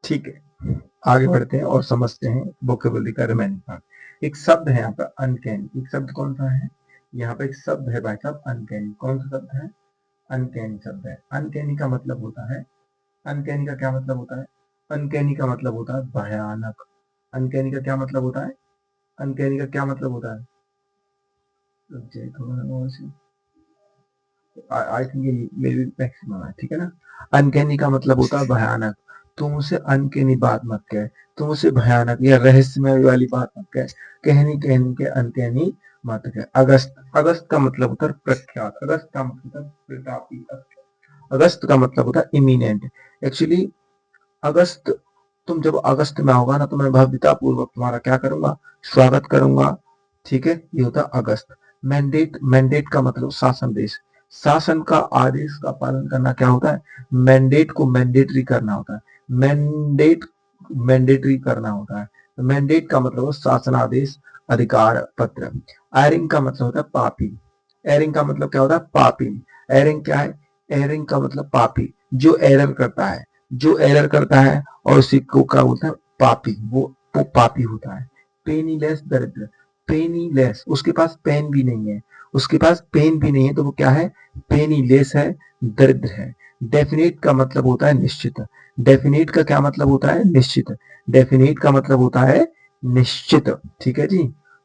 ठीक है, आगे बढ़ते हैं और समझते हैं वोकेबुलरी का रिमेनिंग पार्ट। एक शब्द है यहाँ पर अनकैनी। एक शब्द कौन सा है? यहाँ पे एक शब्द है भाई साहब अनकैनी। कौन सा शब्द है? अनकैनी शब्द है। अनकैनी का मतलब होता है, अनकैनी का क्या मतलब होता है? अनकैनी का मतलब होता है भयानक। अनकैनी का क्या मतलब होता है? अनकैनी का क्या मतलब होता है? आई थिंक ये मेरी मैक्सिमम है, ठीक है ना। अनकैनी का मतलब होता है भयानक। तुम उसे अनकैनी बात मत कह, तुम उसे भयानक या रहस्यमय वाली बात मत कह, कहनी कहनी के अनकैनी मत कह। अगस्त, अगस्त का मतलब होता है प्रख्यात। अगस्त का मतलब होता है प्रतापी। अगस्त का मतलब होता है इमिनेंट। एक्चुअली अगस्त, तुम जब अगस्त में होगा ना तो मैं भव्यता पूर्वक तुम्हारा क्या करूंगा? स्वागत करूंगा। ठीक है, ये होता है अगस्त। मैंडेट, मैंडेट का मतलब शासन देश। शासन का आदेश का पालन करना क्या होता है? मैंडेट को मैंडेटरी करना होता है। मैंडेट मैंडेटरी करना होता है। तो मैंडेट का मतलब शासनादेश, अधिकार पत्र। एरिंग का मतलब होता है पापी। एरिंग का मतलब क्या होता है? पापी। एरिंग क्या है? एरिंग का मतलब पापी, जो एरर करता है, जो एरर करता है और उसी को क्या बोलता है? पापी। वो पापी होता है। पेनीलेस, दरिद्र। पेनीलेस, उसके पास पेन भी नहीं है, उसके पास पेन भी नहीं है तो वो क्या है? पेनीलेस है, दरिद्र है। डेफिनेट का मतलब होता है निश्चित। डेफिनेट का क्या मतलब होता है? निश्चित। डेफिनेट का मतलब होता है निश्चित। ठीक है जी।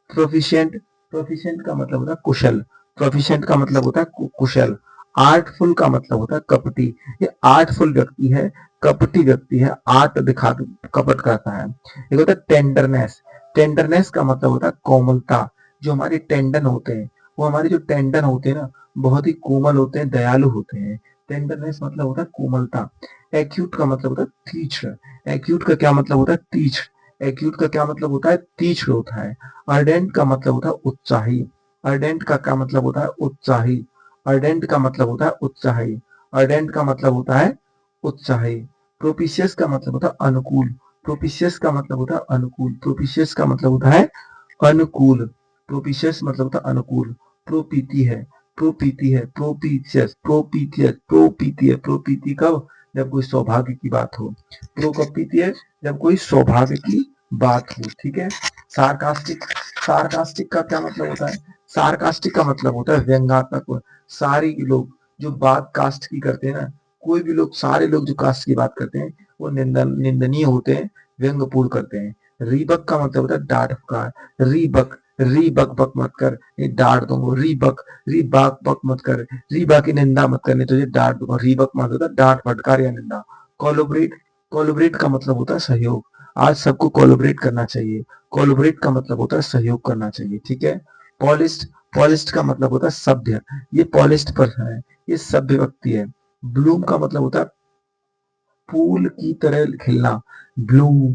प्रोफिशिएंट, प्रोफिशिएंट का मतलब होता है कुशल। प्रोफिशिएंट का मतलब होता है कुशल। आर्टफुल का मतलब होता है कपटी। ये आर्टफुल व्यक्ति है, कपटी व्यक्ति है, आर्ट दिखा कपट करता है। एक होता है टेंडरनेस। टेंडरनेस का मतलब होता है कोमलता। जो हमारे टेंडन होते हैं, वो हमारे जो टेंडन होते हैं ना, बहुत ही कोमल होते हैं, दयालु होते हैं। टेंडरनेस मतलब होता है कोमलता। एक्यूट का मतलब होता है तीक्ष्ण। एक्यूट का क्या मतलब होता है? तीक्ष्ण। एक्यूट का क्या मतलब होता है? तीक्ष्ण होता है। अर्डेंट का मतलब होता है उत्साही। अर्डेंट का क्या मतलब होता है? उत्साही। अर्डेंट का मतलब होता है उत्साही। अर्डेंट का मतलब होता है उत्साही। प्रोपिशियस का मतलब होता है अनुकूल। प्रोपिशियस का मतलब होता है अनुकूल। प्रोपिशियस का मतलब होता है अनुकूल। प्रोपिशियस मतलब होता है अनुकूल। प्रोपीति है, प्रोपीति है, प्रोपीशियस, प्रोपीथियस, प्रोपीति है। प्रोपीति कब? जब कोई सौभाग्य की बात हो। प्रो कब पीती है? जब कोई सौभाग्य की बात हो। ठीक है। सार्कास्टिक, सार्कास्टिक का क्या मतलब होता है? सार्कास्टिक का मतलब होता है व्यंग्यात्मक। सारी लोग जो बात कास्ट की करते हैं ना, कोई भी लोग, सारे लोग जो कास्ट की बात करते हैं वो निंदनीय होते हैं, व्यंग्यपूर्ण करते हैं। रीबक का मतलब होता है डांट फटकार। रीबक, री बक बक मत कर, ये डांट दूंगा। रीबक, री बाक बक मत कर, रीबा की निंदा मत करनी तुझे डांट दूंगा। रीबक मतलब होता है डांट फटकार या निंदा। कोलोबरेट, कोलोबरेट का मतलब होता है सहयोग। आज सबको कोलोबरेट करना चाहिए। कोलोबरेट का मतलब होता है सहयोग करना चाहिए। ठीक है। पॉलिस्ट, पॉलिस्ट का मतलब होता है सभ्य। ये पॉलिस्ट पर्सन है, ये सभ्य व्यक्ति है। ब्लूम का मतलब होता है फूल की तरह खिलना। Bloom,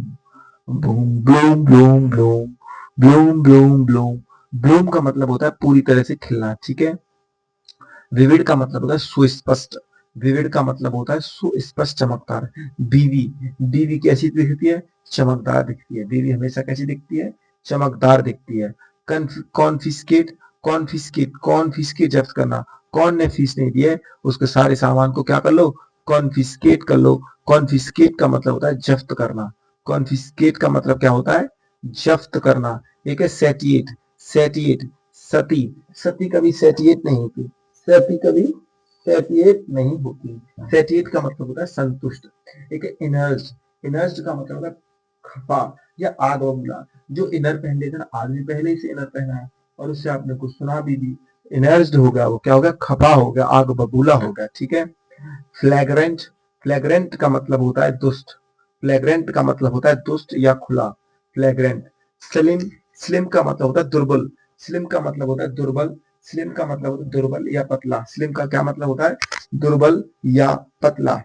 Bloom Bloom Bloom Bloom Bloom Bloom Bloom. Bloom का मतलब होता है पूरी तरह से खिलना। ठीक है। विविड का मतलब होता है सुस्पष्ट। विविड का मतलब होता है सुस्पष्ट, चमकदार। बीवी, बीवी कैसी दिखती है? चमकदार दिखती है। बीवी हमेशा कैसी दिखती है? चमकदार दिखती है। कॉन्फिस्केट, कॉन्फिस्केट, कॉन्फिस्केट जब्त करना। कौन ने फीस नहीं दी है उसके सारे सामान को क्या कर लो? कॉन्फिस्केट कर लो। कॉन्फिस्केट का मतलब होता है जब्त करना। कॉन्फिस्केट का मतलब क्या होता है? जब्त करना। एक है सेटिएट, सेटिएट, सती, सती कभी सेटिएट नहीं होती। सती कभी सैटिएट नहीं होती। सैटिएट का मतलब होता है संतुष्ट। एक है इनर्ज, इनर्ज का मतलब होता है खपा या आग बबूला। जो इनर पहन लेता ना, आदमी पहले ही से इनर पहना है और उससे आपने कुछ सुना भी दी, इनर्ज्ड हो गया, वो क्या हो गया? खपा हो गया, आग बबूला हो गया। ठीक है। फ्लैग्रेंट, फ्लैग्रेंट का मतलब होता है दुष्ट। फ्लैग्रेंट का मतलब होता है दुष्ट या खुला। फ्लैग्रेंट। स्लिम, स्लिम का मतलब होता है दुर्बल। स्लिम का मतलब होता है दुर्बल। स्लिम का मतलब होता है दुर्बल या पतला। स्लिम का क्या मतलब होता है? दुर्बल या पतला।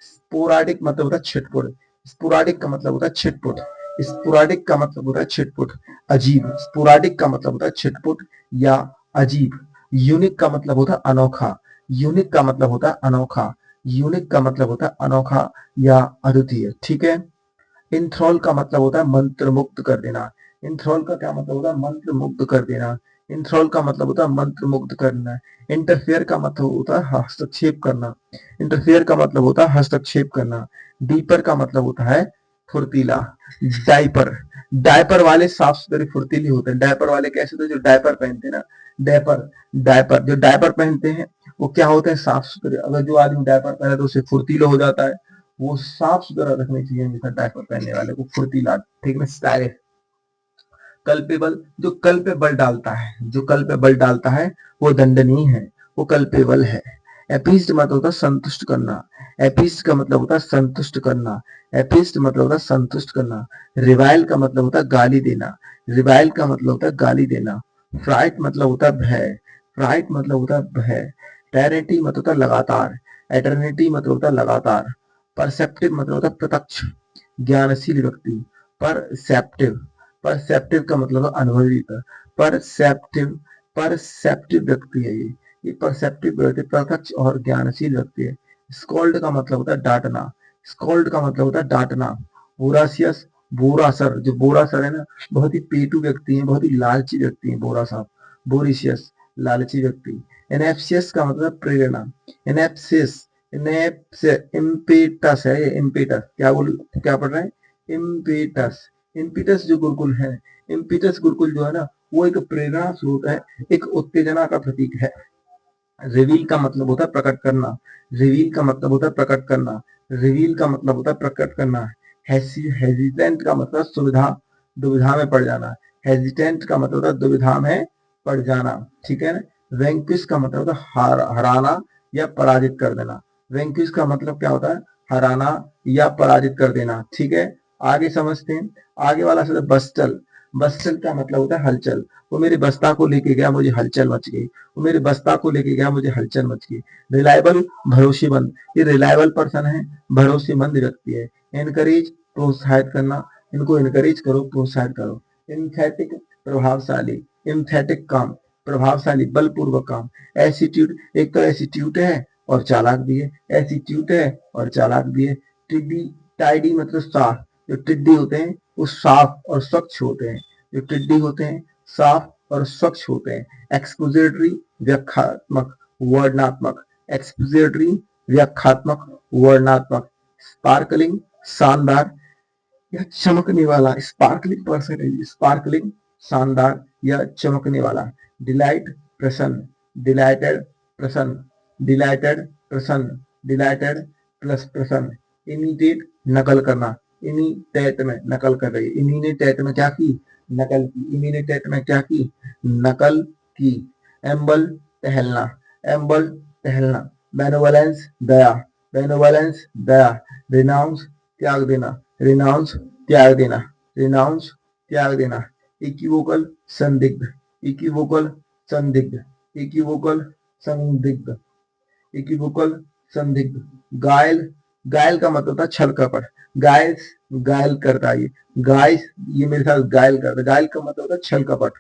स्पोराडिक मतलब होता है छिटपुट। स्पोराडिक का मतलब होता है छिटपुट। स्पोराडिक का मतलब होता है छिटपुट, अजीब। स्पोराडिक का मतलब होता है छिटपुट या अजीब। यूनिक का मतलब होता है अनोखा। यूनिक का मतलब होता है अनोखा। यूनिक का मतलब होता है अनोखा या अद्वितीय। ठीक है। इंथ्रॉल का मतलब होता है मंत्र मुक्त कर देना। इंथ्रॉल का क्या मतलब होता है? मंत्र मुक्त कर देना। इंथ्रॉल का मतलब होता है मंत्र मुक्त करना। इंटरफेयर का मतलब होता है हस्तक्षेप करना। इंटरफेयर का मतलब होता है हस्तक्षेप करना। डीपर का मतलब होता है फुर्तीला। डायपर, डायपर वाले साफ सुथरे फुर्तीले होते हैं। डायपर वाले कैसे होते हैं? जो डायपर पहनते हैं ना, डायपर, डायपर जो डायपर पहनते हैं वो क्या होते हैं? साफ सुथरे। अगर जो आदमी डायपर पहने तो उसे फुर्तीला हो जाता है। वो साफ सुथरा रखनी चाहिए हमेशा डायपर पहनने वाले को, फुर्तीला, ठीक है, स्टाइलिश। कल्पेबल, जो कल पे बल डालता है, जो कल पे बल डालता है वो दंडनीय है, वो कल्पेबल है। एपीस्ट मतलब होता है संतुष्ट करना। एपीस्ट का मतलब होता है संतुष्ट करना। एपीस्ट मतलब होता है संतुष्ट करना। रिवाइल का मतलब होता है गाली देना। रिवाइल का मतलब होता है गाली देना। फ्राइट मतलब होता है भय। फ्राइट मतलब होता है भय। टेरेटी मतलब होता है लगातार। एटर्निटी मतलब होता है लगातार। परसेप्टिव मतलब होता है प्रत्यक्ष, ज्ञानशील व्यक्ति। परसेप्टिव, परसेप्टिव का मतलब है अनुभवी। परसेप्टिव, परसेप्टिव व्यक्ति है ये परसेप्टिव व्यक्ति प्रत्यक्ष और ज्ञानशील व्यक्ति है। स्कॉल्ड का मतलब होता है डांटना। स्कॉल्ड का मतलब होता है डांटना। बोरासियस, बोरासर, जो बोरासर है ना, बहुत ही पेटू व्यक्ति है, बहुत ही लालची व्यक्ति है बोरासर। बोरिशियस, लालची व्यक्ति। एनेप्सियस का मतलब प्रेरणा। एनेप्सिस, इम्पेटस है ये, इम्पेटस क्या पढ़ रहे हैं? इम्पेटस। इम्पीटस जो गुरुकुल है, इम्पीटस गुरुकुल जो है ना, वो एक प्रेरणा स्रोत है, एक उत्तेजना का प्रतीक है। रिवील का मतलब होता है प्रकट करना। रिवील का मतलब होता है प्रकट करना। रिवील का मतलब होता है प्रकट करना। हेजिटेंट का मतलब सुविधा, दुविधा में पड़ जाना। हेजिटेंट का मतलब होता है दुविधा में पड़ जाना, ठीक है ना। वैंक्विश का मतलब होता है हराना या पराजित कर देना। वैंक्विश का मतलब क्या होता है? हराना या पराजित कर देना, ठीक है। आगे समझते हैं। आगे वाला शब्द बस्टल। बस्टल का मतलब होता है हलचल। वो मेरी बस्ता को लेके गया, मुझे हलचल मच गई। वो मेरे बस्ता को लेके गया, मुझे हलचल मच गई। रिलायबल, भरोसेमंद। ये रिलायबल पर्सन है, भरोसेमंद व्यक्ति है। एनकरेज, प्रोत्साहित करना। इनको एनकरेज करो, प्रोत्साहित करो। इम्फेटिक, प्रभावशाली। इम्फेटिक काम, प्रभावशाली, बलपूर्वक काम। एटीट्यूड, एक तो एटीट्यूड है और चालाक भी है। एटीट्यूड है और चालाक भी है। टिड्डी, टाइडी मतलब साफ। जो टिड्डी होते हैं वो साफ और स्वच्छ होते हैं। जो टिड्डी होते हैं साफ और स्वच्छ होते हैं। एक्सपोजिटरी, व्याख्यात्मक, वर्णनात्मक। एक्सपोजिटरी, व्याख्यात्मक, वर्णनात्मक। स्पार्कलिंग, शानदार या चमकने वाला। स्पार्कलिंग पर्सन है, स्पार्कलिंग, शानदार या चमकने वाला। डिलाइट, प्रसन्न। डिलाइटेड, प्रसन्न। डिलाइटेड, प्रसन्न। डिलाइटेड प्लस प्रसन्न। इमिटेट, नकल करना। इमिटेट में नकल कर रही है। इमिटेट में क्या की? नकल की। इमिटेट में क्या की? नकल की। एम्बल, टहलना। एम्बल, टहलना। बेनोवलेंस, दया। बेनोवलेंस, दया। रिनाउंस, त्याग देना। रिनाउंस, त्याग देना। रिनाउंस, त्याग देना। इक्विवोकल, संदिग्ध। इक्विवोकल, संदिग्ध। इक्विवोकल, संदिग्ध। इक्विवोकल, संदिग्ध। गायल, गायल का मतलब होता है छल कपट। गायल, गायल करता है ये। गाइस, ये मेरे साथ गायल करता है। गायल का मतलब होता है छल कपट।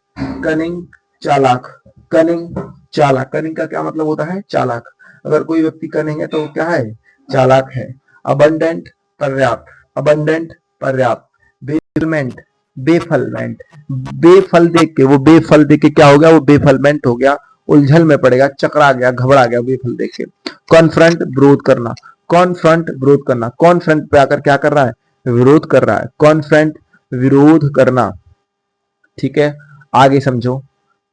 कनिंग, चालाक। कनिंग, चालाक। कनिंग का क्या मतलब होता है? चालाक। अगर कोई व्यक्ति कनिंग है तो वो क्या है? चालाक है। अबंडेंट, पर्याप्त। अबंडेंट, पर्याप्त। Bafflement, bafflement. बेफल देख के, वो बेफल देख के क्या हो गया? वो बेफलमेंट हो गया, उलझल में पड़ेगा, चकरा गया, घबरा गया बेफल देख के। कॉन्फ्रंट, विरोध करना। कॉन्फ्रंट, विरोध करना। कॉन्फ्रंट पे आकर क्या कर रहा है? विरोध कर रहा है। कॉन्फ्रंट, विरोध करना, ठीक है। आगे समझो,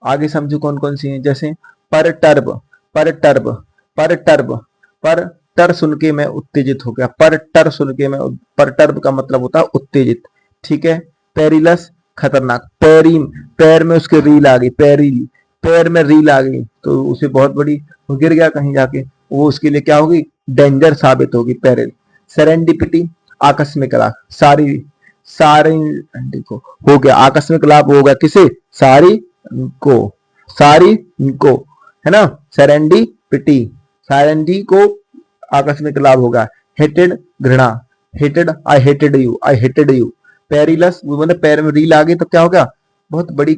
आगे समझो कौन कौन सी है। जैसे परटर्ब, परटर्ब, परटर्ब। पर टर सुन के मैं उत्तेजित हो गया। पर टर सुन के मैं, परटर्ब का मतलब होता है उत्तेजित, ठीक है। पेरिलस, खतरनाक। पैरीन, पैर में उसके रील आ गई। पैरील, पैर में रील आ गई तो उसे बहुत बड़ी, वो गिर गया कहीं जाके, वो उसके लिए क्या होगी? डेंजर साबित होगी, पेरिल। सेरेंडिपिटी, आकस्मिक लाभ। सारी, सारे, देखो हो गया आकस्मिक लाभ, हो गया किसे? सारी को, सारी को, है ना। सरेंडी पिटी, सरेंडी को आकस्मिक लाभ होगा। हेटेड, घृणा। Hated, I hated you, I hated you. Perilous, वो मतलब पैर में रील आ गई तो क्या हो गया? बहुत बड़ी,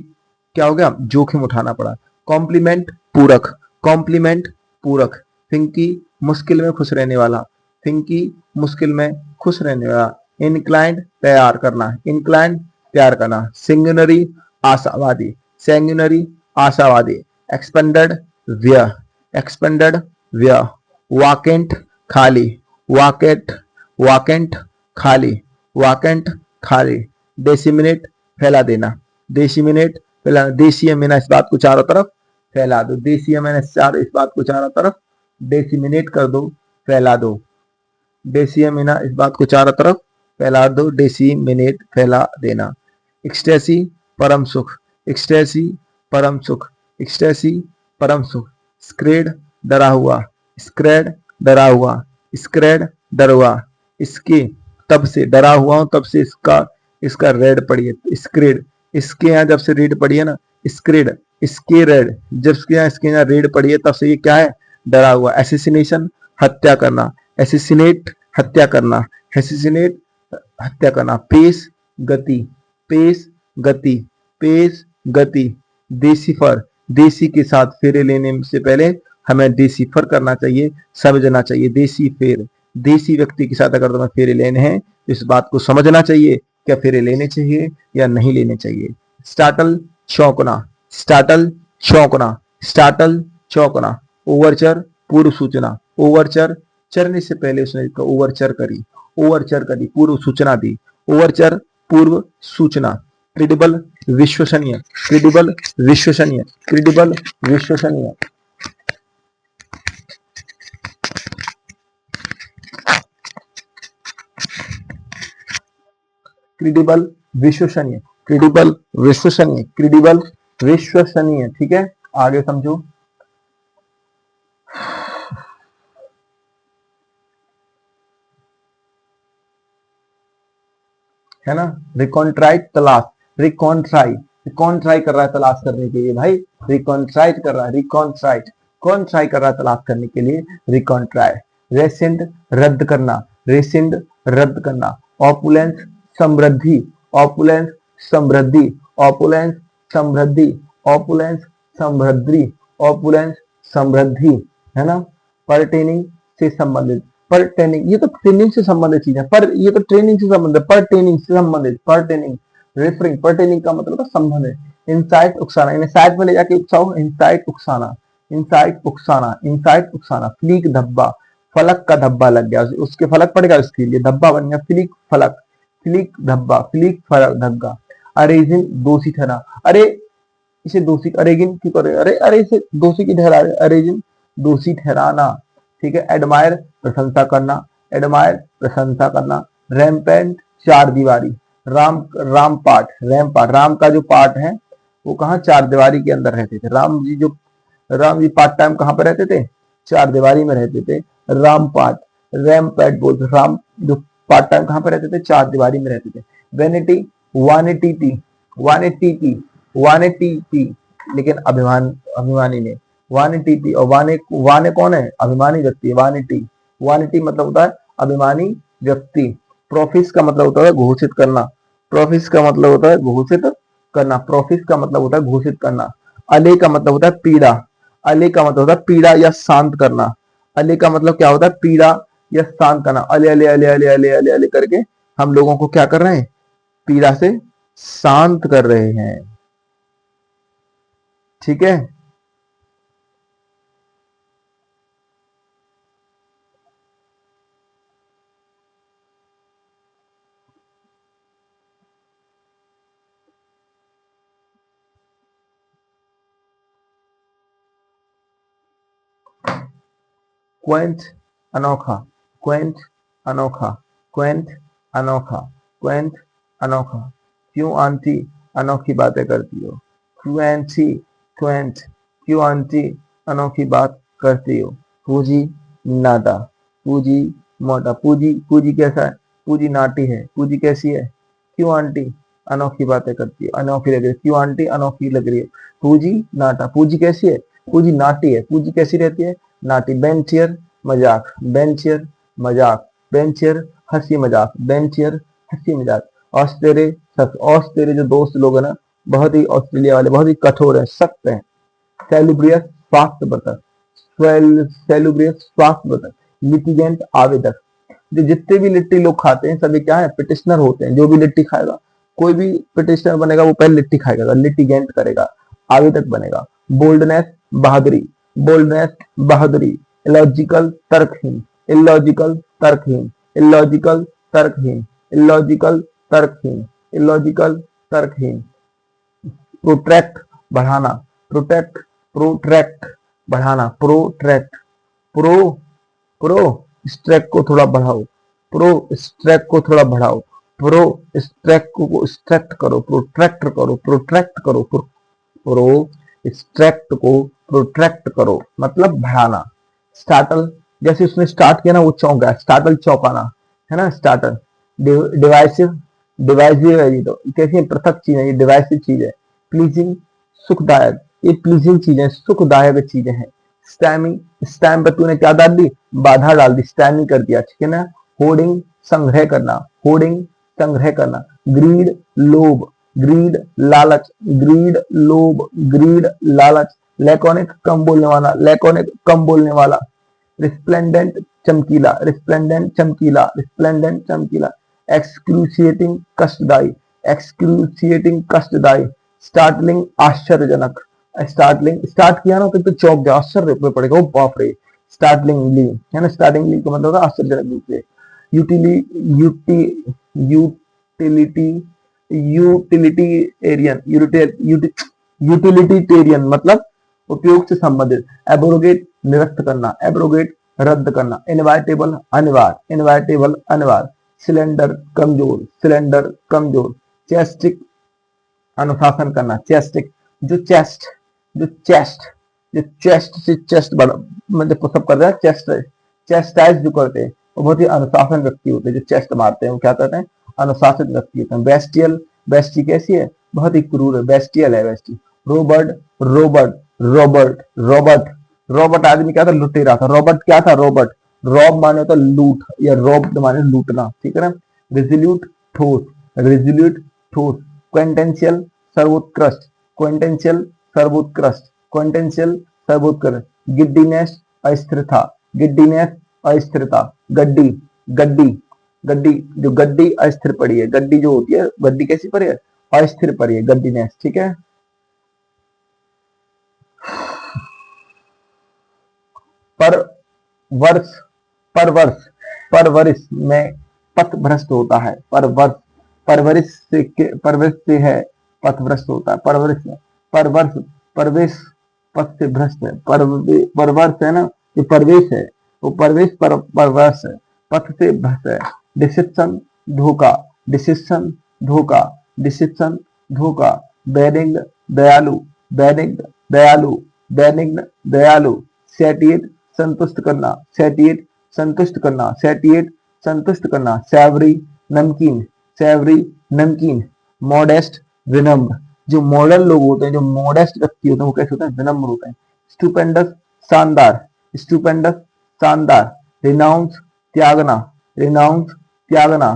क्या हो गया? जोखिम उठाना पड़ा। कॉम्प्लीमेंट, पूरक। कॉम्प्लीमेंट, पूरक। फिंकी, मुश्किल में खुश रहने वाला। फिंकी, मुश्किल में खुश रहने वाला। इंक्लाइंड, तैयार करना। इंक्लाइंड, तैयार करना। सिंगुनरी, आशावादी। सैंगुनरी, आशावादी। एक्सपेंडेड, व्यय। एक्सपेंडेड, व्यय। वाकेंट, खाली। वाकेंट, वाकेंट, खाली। वाकेंट खाली, डिसेमिनेट फैला देना, डिसेमिनेट फैला, डिसिमिनेट इस बात को चारों तरफ फैला दो, डिसिमिनेट चार इस बात को चारों तरफ डिसेमिनेट कर दो, फैला दो, डिसिमिनेट इस बात को चारों तरफ फैला दो, डिसिमिनेट फैला देना। एक्सटेसी परम सुख, एक्सटेसी परम सुख, एक्सटेसी परम सुख। स्क्रेड डरा हुआ, स्क्रेड डरा हुआ, स्क्रेड डरवा, इसके तब से डरा हुआ हूं, तब से इसका इसका रेड पड़ी है, स्क्रेड, इसके यहाँ जब से रेड पड़ी है ना, स्क्रेड, इसके रेड, जब इसके यहाँ रेड पड़ी है तब से ये क्या है, डरा हुआ। एसिसिनेशन हत्या करना, एसिसिनेट हत्या करना, एसिसिनेट हत्या करना। पेस गति, पेस गति, पेस गति। देसीफर, देसी के साथ फेरे लेने से पहले हमें देसीफर करना चाहिए, समझना चाहिए। देसी फेर, देसी व्यक्ति के साथ अगर तुम्हें फेरे लेने हैं इस बात को समझना चाहिए, क्या फेरे लेने चाहिए या नहीं लेने चाहिए। स्टार्टल चौंकना, स्टार्टल चौंकना, स्टार्टल चौंकना। ओवरचर पूर्व सूचना, ओवरचर चरने से पहले उसने ओवरचर करी, ओवरचर करी, पूर्व सूचना दी, ओवरचर पूर्व सूचना। क्रेडिबल विश्वसनीय, क्रेडिबल विश्वसनीय, क्रेडिबल विश्वसनीय। क्रेडिबल विश्वसनीय, क्रेडिबल विश्वसनीय, क्रेडिबल विश्वसनीय। ठीक है, आगे समझो। है ना, रिकॉन्ट्राइट तलाश, रिकॉन्ट्राई, रिकॉन्ट्राई कर रहा है तलाश करने के लिए भाई, रिकॉन्ट्राइट कर रहा है, रिकॉन्ट्राइट, कौन ट्राई कर रहा है तलाश करने के लिए, रिकॉन्ट्राई। रेसेंड रद्द करना, रेसेंड रद्द करना। ऑपुलेंस समृद्धि, ऑपुलेंस समृद्धि, ऑपुलेंस समृद्धि, ऑपुलेंस समृद्धि, ऑपुलेंस समृद्धि। है ना, परटेनिंग से संबंधित, परटेनिंग ये तो ट्रेनिंग से संबंधित चीज है, पर ये तो ट्रेनिंग से संबंधित, परटेनिंग से संबंधित, परटेनिंग, रेफरिंग, परटेनिंग का मतलब संबंधित। इंसाइट उकसाना, इंसाइट में ले जाके उकसाओ, इंसाइट उकसाना, इंसाइट उकसाना, इंसाइट उकसाना। फ्लीक धब्बा, फलक का धब्बा लग गया, उसके फलक पड़ेगा, उसके लिए धब्बा बन गया, फ्लीक फलक, फ्लीक धब्बा, फ्लीक फलक धब्बा। अरेजिन दोषी ठहरा, अरे इसे दोषी, अरेगिन क्यों करे, अरे अरे इसे दोषी की ठहरा रहे, अरेजिन दोषी ठहराना। ठीक है, एडमायर प्रशंसा करना, एडमायर प्रशंसा करना। रैम्पेंट चार दीवारी, राम राम पाठ, रैम पाठ, राम का जो पाठ है वो कहाँ, चार दीवारी के अंदर रहते थे। राम जी पार्ट टाइम कहाँ पर रहते थे, चार दीवारी में रहते थे। राम पाठ, रैम पैट बोलते, राम जो पार्ट टाइम कहाँ पर रहते थे, चार दीवारी में रहते थे। वेनिटी, वानिटी थी, वानिटी थी, वानिटी थी, लेकिन अभिमानी ने, वानिटी थी। और वाने कौन है, अभिमानी व्यक्ति, वानिटी, वानिटी मतलब होता है अभिमानी व्यक्ति। प्रोफिस का मतलब होता है घोषित करना, प्रोफिस का मतलब होता है घोषित करना, प्रोफिस का मतलब होता है घोषित करना। अले का मतलब होता है पीड़ा, अले का मतलब होता है पीड़ा या शांत करना। अले का मतलब क्या होता है, पीड़ा या शांत करना। अले अले अले अले अले अले अले करके हम लोगों को क्या कर रहे हैं, पीड़ा से शांत कर रहे हैं। ठीक है, क्वेंट अनोखा, क्वेंट अनोखा, क्वेंट अनोखा, क्वेंट अनोखा। क्यों आंटी अनोखी बातें करती हो, क्वेंटी, क्वेंट, क्यों आंटी अनोखी बात करती हो। पूजी नाटा, पूजी मोटा, पूजी, पूजी कैसा है, पूजी नाटी है, पूजी कैसी है, क्यों आंटी अनोखी बातें करती है, अनोखी लग रही है, क्यों आंटी अनोखी लग रही है। पूजी नाटा, पूजी कैसी है, पूजी नाटी है, पूजी कैसी रहती है, नाटी। बेंचियर मजाक, बेंचियर मजाक, बेंचियर हंसी मजाक, बेंचियर हंसी मजाक। ऑस्ट्रेलिया जो दोस्त लोग हैं ना, बहुत ही ऑस्ट्रेलिया वाले बहुत ही कठोर है, सख्त है। सेलिब्रियस स्वास्थ्य बतक, सेलिब्रियस स्वास्थ्य बतक। लिटिगेंट आवेदक, जो जितने भी लिट्टी लोग खाते हैं सभी क्या है, पिटिशनर होते हैं। जो भी लिट्टी खाएगा, कोई भी पिटिशनर बनेगा वो पहले लिट्टी खाएगा, लिटिगेंट करेगा, आवेदक बनेगा। बोल्डनेस बहादुरी, बोल्डनेस बहादुरी। इलॉजिकल तर्कहीन, इलॉजिकल तर्कहीन, इलॉजिकल तर्कहीन। इलॉजिकल तर्कहीन, इलॉजिकल तर्कहीन। प्रोट्रैक्ट बढ़ाना, प्रोटेक्ट, प्रोट्रैक्ट बढ़ाना, प्रोट्रैक्ट, प्रो प्रो स्ट्रैक को थोड़ा बढ़ाओ, प्रो स्ट्रैक को थोड़ा बढ़ाओ, प्रो स्ट्रैक को स्ट्रैक्ट करो, प्रोट्रैक्ट करो, प्रोट्रैक्ट करो, प्रो स्ट्रैक्ट को प्रोट्रैक्ट करो मतलब बढ़ाना। स्टार्टल, जैसे उसने स्टार्ट किया ना वो चौंक गया, स्टार्टल चौंकाना है ना, स्टार्टल। डिवाइसिव, डिवाइसिव है ये तो, कैसी पृथक चीज है ये, डिवाइसिव चीज है। प्लीजिंग सुखदायक, ये प्लीजिंग चीजें सुखदायक चीजें हैं। स्टैमिंग, स्टैम पर तूने क्या डाल दी, बाधा डाल दी, स्टैमिंग कर दिया, ठीक है ना। होर्डिंग संग्रह करना, होर्डिंग संग्रह करना। ग्रीड लोभ, ग्रीड लालच, ग्रीड लोभ, ग्रीड लालच। लैकोनिक कम बोलने वाला, लैकोनिक कम बोलने वाला। रिस्प्लेंडेंट चमकीला, रिस्प्लेंडेंट चमकीला, रिस्प्लेंडेंट चमकीला। एक्सक्रूसिएटिंग कष्टदायी, एक्सक्रूसिएटिंग कष्टदायी। स्टार्टलिंग आश्चर्यजनक, स्टार्टलिंग, स्टार्ट किया ना तो चौंक गया, आश्चर्य पे पड़ेगा, ओ बाप रे। स्टार्टलिंगली है ना, स्टार्टिंगली का मतलब आश्चर्यजनक रूप से। यूटिली यूटी यूटिलिटी यूटिलिटेरियन, यूटिलिटेरियन मतलब उपयोग से संबंधित। एब्रोगेट निरस्त करना, एब्रोगेट रद्द करना। इनवाइटेबल अनिवार्य, इनवाइटेबल अनिवार्य। सिलेंडर कमजोर, सिलेंडर कमजोर। चेस्टिक अनुशासन करना, चेस्टिक जो चेस्ट, जो चेस्ट, जो चेस्ट से चेस्ट बड़ा मतलब पुशअप कर रहा है, चेस्ट चेस्टाइज जो करते हैं वो बहुत ही अनुशासन व्यक्ति होते हैं, जो चेस्ट मारते हैं वो क्या कहते हैं, अनुशासित व्यक्ति होते हैं। बेस्टियल, बेस्टी कैसी है, बहुत ही क्रूर है, बेस्टियल है bestie. Robert, Robert, Robert, Robert, Robert आदमी क्या था, लुटेरा था। रॉबर्ट क्या था, रॉबर्ट। रॉब माने तो लूट, या रॉब माने लूटना, ठीक है ना। रिजोल्यूट ठोस, रिजोल्यूट ठोस। क्वेंटेंशियल सर्वोत्कृष्ट, क्वेंटेंशियल सर्वोत्कृष्ट, क्वेंटेंशियल सर्वोत्कृष्ट। गिड्डीनेस अस्थिरता, गिड्डीनेस अस्थिरता। गड्डी, गड्डी, गड्डी जो गड्डी अस्थिर पड़ी है, गड्डी जो होती है, गड्डी कैसी पड़ी है, अस्थिर पड़ी है, गड्डीनेस, ठीक है। पर वर्ष, पर वर्ष, परवरिश में पथ भ्रष्ट होता है, पर वर्ष, परवरिश से परवरिश से है पथ भ्रष्ट होता है, परवरिश में, पर वर्ष, परवेश पथ से भ्रष्ट है, परवर्ष है ना, जो परवेश है वो परवेश पर परवर्ष है, पथ से भ्रष्ट है। डिसिप्शन धोखा, डिसिप्शन धोखा, डिसिप्शन धोखा। बेनिग्न दयालु, बेनिग्न दयालु, बेनिग्न दयालु। सैटिएट संतुष्ट करना, सैटिएट संतुष्ट करना, सैटिएट संतुष्ट करना। सैवरी नमकीन, सैवरी नमकीन। मॉडेस्ट विनम्र, जो मॉडर्न लोग होते हैं, जो मॉडेस्ट व्यक्ति होते हैं वो कैसे होते हैं, विनम्र होते हैं। स्टुपेंडस शानदार, स्टुपेंडस शानदार। रिनाउंस त्यागना, रिनाउंस त्यागना।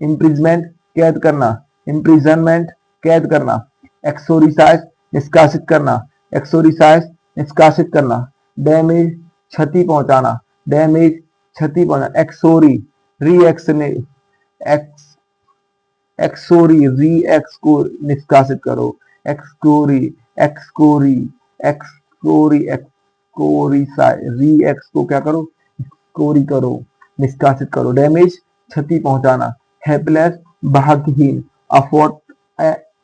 इम्प्रिजमेंट कैद करना, इम्प्रिजनमेंट कैद करना। एक्सोरिसाइज निष्कासित करना, एक्सोरिसाइज निष्कासित करना। डैमेज क्षति पहुंचाना, डैमेज क्षति पहुंचाना। एक्सोरी रिएक्शन, एक्स एक्सोरी री एक्स को निष्कासित करो। एक्सकोरी, एक्सकोरी, एक्सकोरी, एक्सकोरी री एक्स को क्या करो, एक्सकोरी करो, निष्कासित करो। डैमेज क्षति पहुंचाना। हेल्पलेस भाग्यहीन। अफोर्ट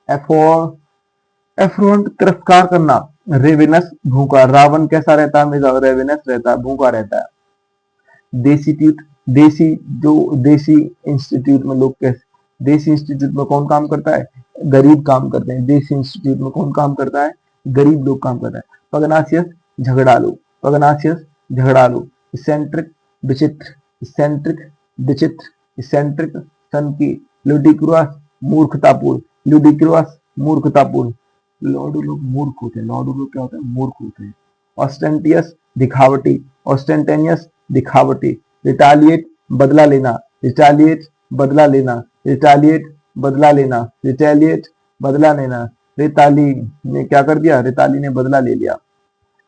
एफोर एफ्रोंट तिरस्कार करना। रेविनस भूखा, रावण कैसा रहता है, रेविनस रहता है, भूखा रहता है। देसीट्यूट, देसी जो देसी इंस्टीट्यूट में लोग कैसे, देसी इंस्टीट्यूट में कौन काम करता है, गरीब काम करते हैं। देसी इंस्टीट्यूट में कौन काम करता है, गरीब लोग काम करता है। पगनासियस झगड़ालू, पगनासियस झगड़ालू। इसेंट्रिक विचित्र, इसेंट्रिक विचित्र, इसेंट्रिक सनकी। लुडिक्रस मूर्खतापूर्ण, लुडिक्रस मूर्खतापूर्ण। लॉर्डू लोग मूर्ख होते हैं, लॉर्डू लोग क्या होते हैं, मूर्ख होते हैं। ऑस्टेंटियस दिखावटी, ऑस्टेंटेनियस दिखावटी। रिटालिएट बदला लेना, रिटालिएट बदला लेना, रिटालिएट बदला लेना, रिटालिएट बदला लेना। रिताली ने क्या कर दिया, रिताली ने बदला ले लिया।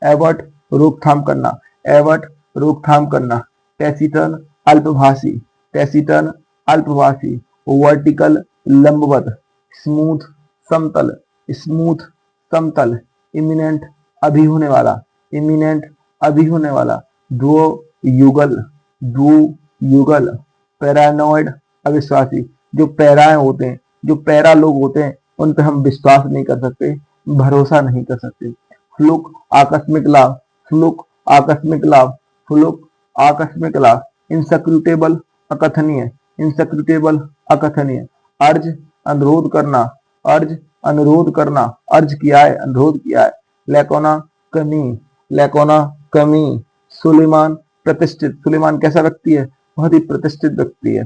एवर्ट रोकथाम करना, एवर्ट रोकथाम करना। टैसिटर्न अल्पभाषी, टैसिटर्न अल्पभाषी। वर्टिकल लंबवत। स्मूथ समतल, स्मूथ समतल। इमिनेंट अभी होने वाला, इमिनेंट अभी होने वाला। डुओ युगल, डुओ युगल। पैरानॉइड अविश्वासी, जो पैराए होते हैं, जो पैरा लोग होते हैं, उन पे हम विश्वास नहीं कर सकते, भरोसा नहीं कर सकते। फ्लुक आकस्मिक लाभ, फ्लुक आकस्मिक लाभ, फ्लुक आकस्मिक लाभ, इनसेक्यूटेबल अकथनीय, इनसेक्यूटेबल अकथनीय, अर्ज अनुरोध करना, अर्ज अनुरोध करना, अर्ज किया है, अनुरोध किया है, लेकोना कमी, लेकोना कमी, सुलेमान प्रतिष्ठित, सुलेमान कैसा व्यक्ति है, बहुत ही प्रतिष्ठित व्यक्ति है।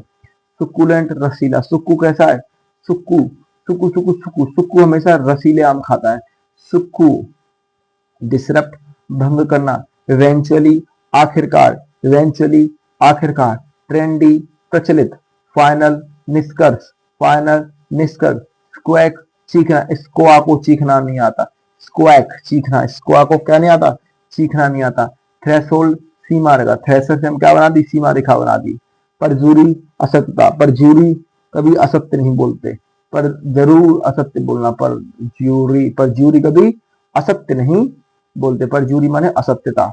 सुकुलेंट रसीला, सुक्कू कैसा है, सुक्कू, सुक्कू सुक्कू सुक्कू, सुक्कू हमेशा रसीले आम खाता है, सुक्कू। डिसरप्ट भंग करना, इवेंचुअली आखिरकार, इवेंचुअली आखिरकार, ट्रेंडी प्रचलित, फाइनल निष्कर्ष, फाइनल निष्कर्ष, स्क्वैक चीखना, स्क्वा को चीखना नहीं आता, स्क्वैक चीखना, स्क्वा को क्या नहीं आता, चीखना नहीं आता। थ्रेशोल्ड सीमा रेखा, थ्रेशर से हम क्या बना दी, सीमा रेखा बना दी। परजूरी असत्यता, परजूरी कभी असत्य नहीं बोलते, पर जरूर असत्य बोलना, परजूरी, परजूरी कभी असत्य नहीं बोलते, परजूरी माने असत्यता,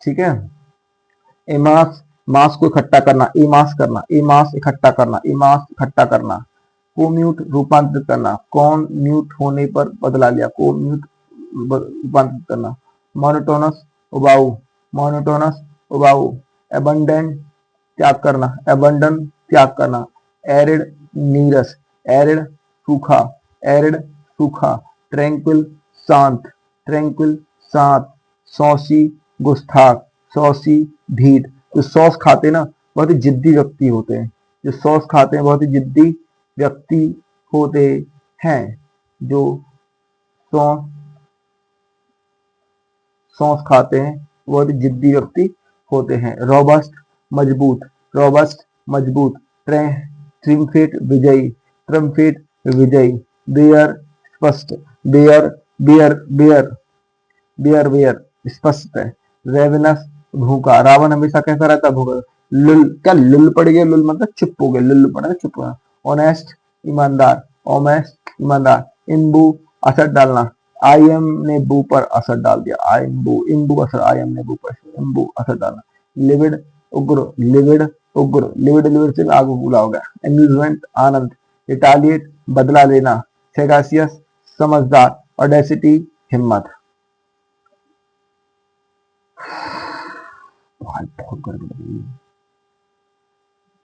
ठीक है। एमास, मास को इकट्ठा करना, एमास करना, एमास इकट्ठा करना, एमास इकट्ठा करना। कोम्यूट रूपांतरित करना, कौन म्यूट होने पर बदला लिया, कोम्यूट रूपांतरित करना। मोनोटोनस उबाऊ, मोनोटोनस उबाऊ। एबंडेंट त्याग करना, एबंडन त्याग करना। एरिड नीरस, एरिड सूखा, एरिड सूखा। ट्रैंक्विल शांत, ट्रैंक्विल शांत। सौसी गुस्ताख, सौसी ढीठ। जो सॉस खाते ना बहुत ही जिद्दी व्यक्ति होते हैं, जो सॉस खाते हैं बहुत ही जिद्दी व्यक्ति होते हैं, जो सॉस सॉस खाते हैं बहुत ही जिद्दी व्यक्ति होते हैं। रोबस्ट मजबूत, रोबस्ट मजबूत। ट्रिम्फेट विजयी, ट्रिम्फेट विजयी। बेयर स्पष्ट, bare bare bare bare bare स्पष्ट है। रेवनस भूखा, रावण हमेशा कैसा रहता है, भूखा। लुल, क्या लुल पड़ गया, लुल मतलब चुप हो गया, लुल पड़ा चुप होना। ऑनेस्ट ईमानदार, ऑनेस्ट ईमानदार। इम्बू असर डालना, आई एम ने बू पर असर डाल दिया, आई एम इम्बू असर, आई एम ने बू पर इम्बू असर डालना। लिविड उग्र, लिविड उग्र, लिविड लिविड से आगे बुला हो गया। एम्यूजमेंट आनंद। रिटालिएट बदला लेना। सेगासियस समझदार। ऑडेसिटी हिम्मत। बहुत गर्मी लगी।